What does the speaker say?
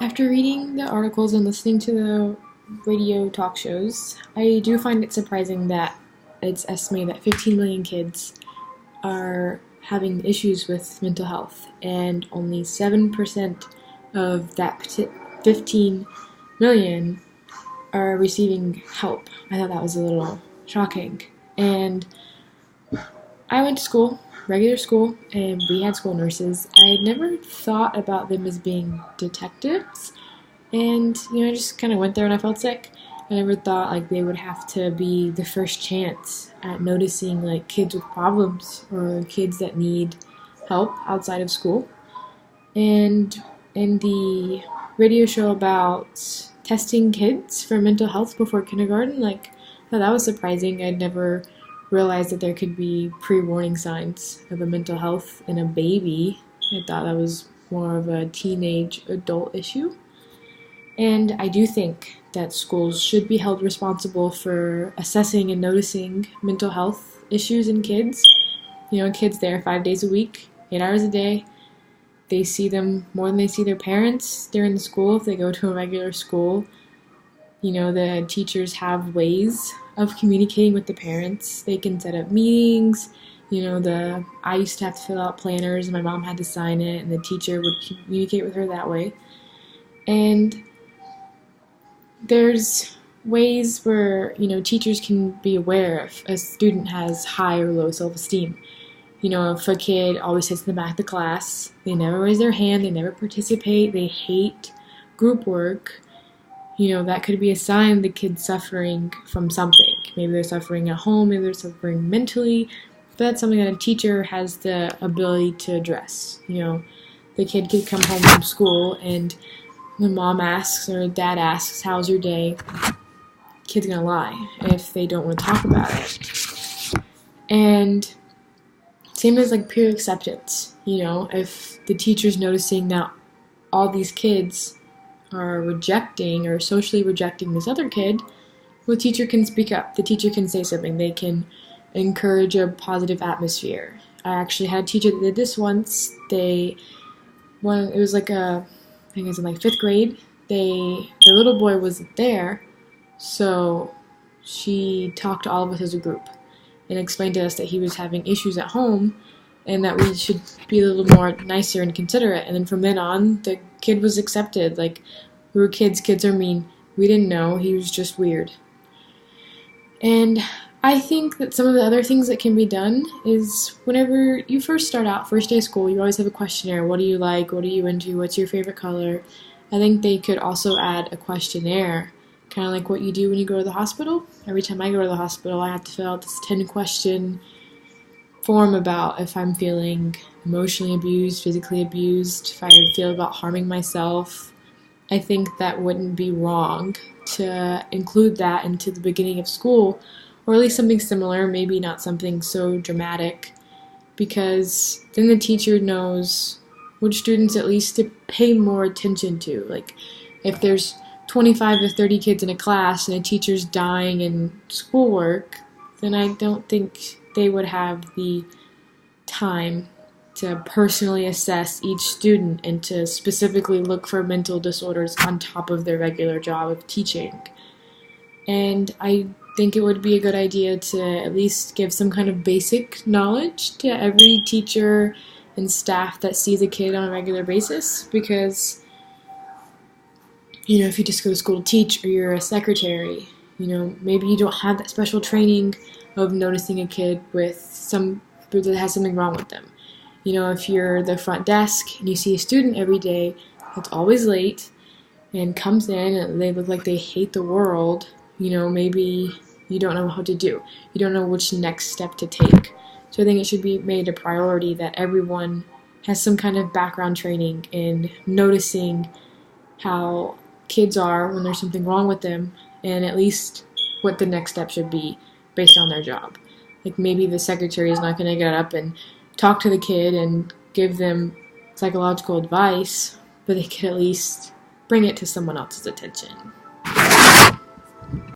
After reading the articles and listening to the radio talk shows, I do find it surprising that it's estimated that 15 million kids are having issues with mental health, and only 7% of that 15 million are receiving help. I thought that was a little shocking. And I went to school, regular school, and we had school nurses. I never thought about them as being detectives, and I just kind of went there when I felt sick. I never thought like they would have to be the first chance at noticing like kids with problems or kids that need help outside of school. And in the radio show about testing kids for mental health before kindergarten, like, I thought that was surprising. I'd never realized that there could be pre-warning signs of a mental health in a baby. I thought that was more of a teenage adult issue. And I do think that schools should be held responsible for assessing and noticing mental health issues in kids. Kids there 5 days a week, 8 hours a day. They see them more than they see their parents during the school if they go to a regular school. The teachers have ways of communicating with the parents. They can set up meetings. I used to have to fill out planners, and my mom had to sign it, and the teacher would communicate with her that way. And there's ways where, teachers can be aware if a student has high or low self-esteem. If a kid always sits in the back of the class, they never raise their hand, they never participate, they hate group work, that could be a sign the kid's suffering from something. Maybe they're suffering at home, maybe they're suffering mentally, but that's something that a teacher has the ability to address. The kid could come home from school and the mom asks or dad asks, "How's your day?" Kid's gonna lie if they don't want to talk about it. And same as like peer acceptance. If the teacher's noticing that all these kids are rejecting or socially rejecting this other kid, well, the teacher can speak up. The teacher can say something. They can encourage a positive atmosphere. I actually had a teacher that did this once. It was like I think it was in like 5th grade. The little boy wasn't there, so she talked to all of us as a group and explained to us that he was having issues at home and that we should be a little more nicer and considerate. And then from then on, the kid was accepted. Like, we were kids. Kids are mean. We didn't know. He was just weird. And I think that some of the other things that can be done is whenever you first start out, first day of school, you always have a questionnaire. What do you like? What are you into? What's your favorite color? I think they could also add a questionnaire, kind of like what you do when you go to the hospital. Every time I go to the hospital, I have to fill out this 10-question form about if I'm feeling emotionally abused, physically abused, if I feel about harming myself. I think that wouldn't be wrong to include that into the beginning of school, or at least something similar, maybe not something so dramatic, because then the teacher knows which students at least to pay more attention to. Like, if there's 25 to 30 kids in a class and a teacher's dying in schoolwork, then I don't think they would have the time to personally assess each student and to specifically look for mental disorders on top of their regular job of teaching. And I think it would be a good idea to at least give some kind of basic knowledge to every teacher and staff that sees a kid on a regular basis, because if you just go to school to teach or you're a secretary, maybe you don't have that special training of noticing a kid that has something wrong with them. If you're the front desk and you see a student every day that's always late and comes in and they look like they hate the world, maybe you don't know what to do. You don't know which next step to take. So I think it should be made a priority that everyone has some kind of background training in noticing how kids are when there's something wrong with them, and at least what the next step should be based on their job. Like, maybe the secretary is not going to get up and talk to the kid and give them psychological advice, but they could at least bring it to someone else's attention.